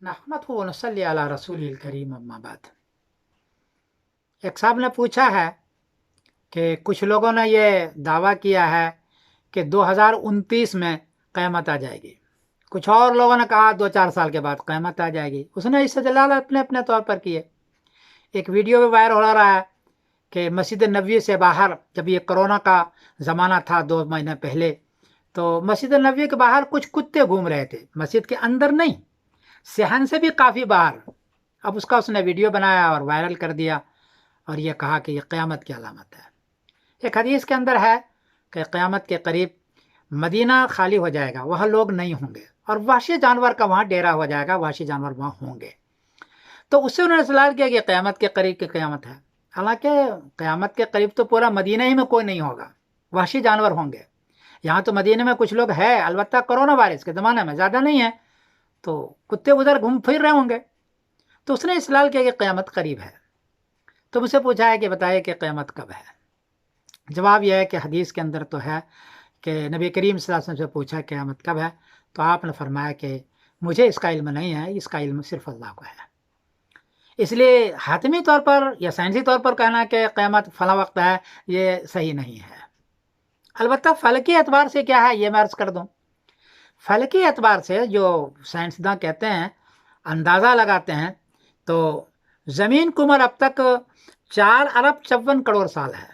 नहमदहु व नसल्ली अला रसूलिल करीम अम्मा बाद। एक साहब ने पूछा है कि कुछ लोगों ने ये दावा किया है कि 2029 में क़यामत आ जाएगी, कुछ और लोगों ने कहा 2-4 साल के बाद क़यामत आ जाएगी। उसने इस्तेदलाल अपने अपने तौर पर किए। एक वीडियो में वायरल हो रहा है कि मस्जिद नबवी से बाहर, जब ये कोरोना का ज़माना था 2 महीने पहले, तो मस्जिद नबवी के बाहर कुछ कुत्ते घूम रहे थे, मस्जिद के अंदर नहीं, सहन से भी काफ़ी बाहर। अब उसका उसने वीडियो बनाया और वायरल कर दिया और ये कहा कि ये क़यामत की अलामत है। एक हदीस के अंदर है कि क़यामत के करीब मदीना खाली हो जाएगा, वहाँ लोग नहीं होंगे और वहशी जानवर का वहाँ डेरा हो जाएगा, वहशी जानवर वहाँ होंगे। तो उससे उन्होंने सवाल किया कि क़यामत के करीब की क़यामत है। हालांकि क़यामत के करीब तो पूरा मदीना ही में कोई नहीं होगा, वहशी जानवर होंगे। यहाँ तो मदीने में कुछ लोग हैं, अलबत्ता कोरोना वायरस के ज़माने में ज़्यादा नहीं है, तो कुत्ते उधर घूम फिर रहे होंगे। तो उसने इस सवाल किया कि क़यामत करीब है। तो मुझसे पूछा है कि बताइए कि क़यामत कब है। जवाब यह है कि हदीस के अंदर तो है कि नबी करीम सल्लल्लाहु अलैहि वसल्लम से पूछा क़यामत कब है, तो आपने फरमाया कि मुझे इसका इल्म नहीं है, इसका इल्म सिर्फ अल्लाह को है। इसलिए हातमी तौर पर या साइंसी तौर पर कहना कि क़यामत फला वक्त है, ये सही नहीं है। अलबत्ता फ़लकी एतबार से क्या है ये मैं अर्ज़ कर दूँ। फ़लकी एतबार से जो साइंसदान कहते हैं, अंदाज़ा लगाते हैं, तो ज़मीन की उम्र अब तक 4 अरब 54 करोड़ साल है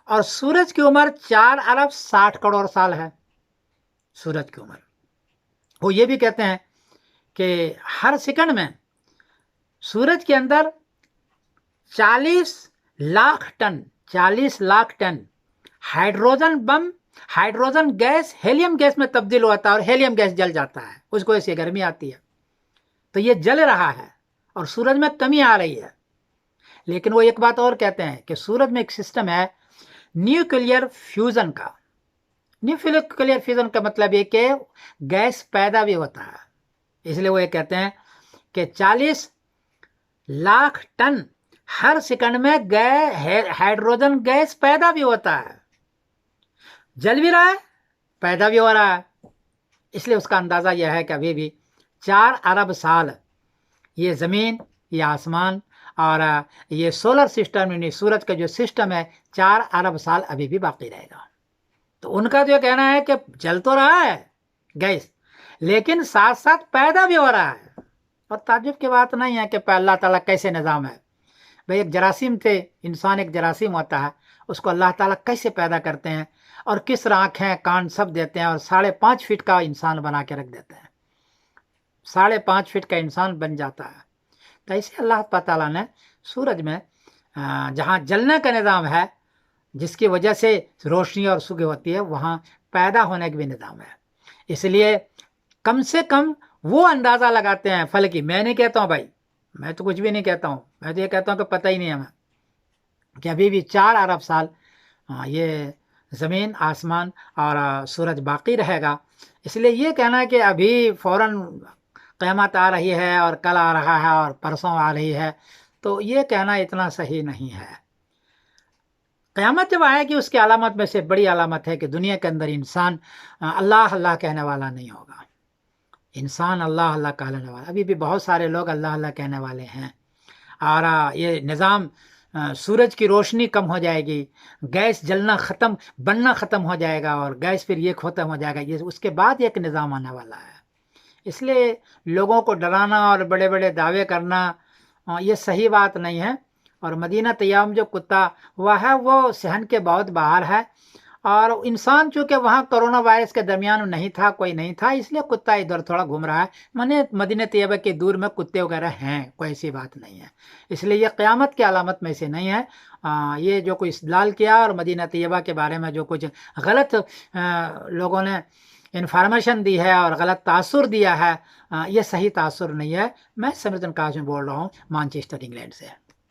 और सूरज की उम्र 4 अरब 60 करोड़ साल है। सूरज की उम्र, वो ये भी कहते हैं कि हर सेकंड में सूरज के अंदर 40 lakh ton hydrogen bomb, hydrogen gas helium gas में तब्दील होता है और हेलियम गैस जल जाता है, उसको ऐसे गर्मी आती है। तो ये जल रहा है और सूरज में कमी आ रही है। लेकिन वो एक बात और कहते हैं कि सूरज में एक सिस्टम है न्यूक्लियर फ्यूजन का। न्यूक्लियर फ्यूजन का मतलब ये कि गैस पैदा भी होता है। इसलिए वो ये कहते हैं कि 40 लाख टन हर सेकंड में हाइड्रोजन गैस पैदा भी होता है, जल भी रहा है, पैदा भी हो रहा है। इसलिए उसका अंदाज़ा यह है कि अभी भी 4 अरब साल ये ज़मीन, ये आसमान और ये सोलर सिस्टम यानी सूरज का जो सिस्टम है, 4 अरब साल अभी भी बाकी रहेगा। तो उनका जो कहना है कि जल तो रहा है गैस, लेकिन साथ साथ पैदा भी हो रहा है। और ताज्जुब की बात नहीं है कि अल्लाह ताला कैसे निज़ाम है। भाई एक जरासीम थे, इंसान एक जरासीम होता है, उसको अल्लाह ताला कैसे पैदा करते हैं और किस आँखें कान सब देते हैं और 5.5 फीट का इंसान बना के रख देते हैं, 5.5 फीट का इंसान बन जाता है। तो ऐसे अल्लाह ताला ने सूरज में जहाँ जलने का निज़ाम है, जिसकी वजह से रोशनी और सुबह होती है, वहाँ पैदा होने का भी निज़ाम है। इसलिए कम से कम वो अंदाज़ा लगाते हैं फलकी। मैं नहीं कहता हूँ भाई, मैं तो कुछ भी नहीं कहता हूँ, मैं तो ये कहता हूँ कि पता ही नहीं है हमें कि अभी भी 4 अरब साल ये ज़मीन, आसमान और सूरज बाकी रहेगा। इसलिए ये कहना है कि अभी फ़ौरन क़यामत आ रही है और कल आ रहा है और परसों आ रही है, तो ये कहना इतना सही नहीं है। क़यामत जब आएगी उसकी अलामत में से बड़ी अलामत है कि दुनिया के अंदर इंसान अल्लाह अल्लाह कहने वाला नहीं होगा। इंसान अल्लाह अल्लाह कहने वाला, अभी भी बहुत सारे लोग अल्लाह अल्लाह कहने वाले हैं। और ये निज़ाम, सूरज की रोशनी कम हो जाएगी, गैस जलना ख़त्म, बनना ख़त्म हो जाएगा और गैस फिर ये ख़त्म हो जाएगा, ये उसके बाद एक निज़ाम आने वाला है। इसलिए लोगों को डराना और बड़े बड़े दावे करना ये सही बात नहीं है। और मदीना तैयब जो कुत्ता हुआ है वो सहन के बहुत बाहर है और इंसान चूँकि वहाँ कोरोना वायरस के दरमियान नहीं था, कोई नहीं था, इसलिए कुत्ता इधर थोड़ा घूम रहा है। माने मदीना तैयबा के दूर में कुत्ते वगैरह हैं, कोई ऐसी बात नहीं है। इसलिए ये क़यामत की अलामत में से नहीं है। ये जो कोई इस्तेदलाल किया और मदीना तैयबा के बारे में जो कुछ गलत लोगों ने इन्फॉर्मेशन दी है और गलत तासुर दिया है, ये सही तासुर नहीं है। मैं समीरुद्दीन कासिम बोल रहा हूँ, मैनचेस्टर इंग्लैंड से।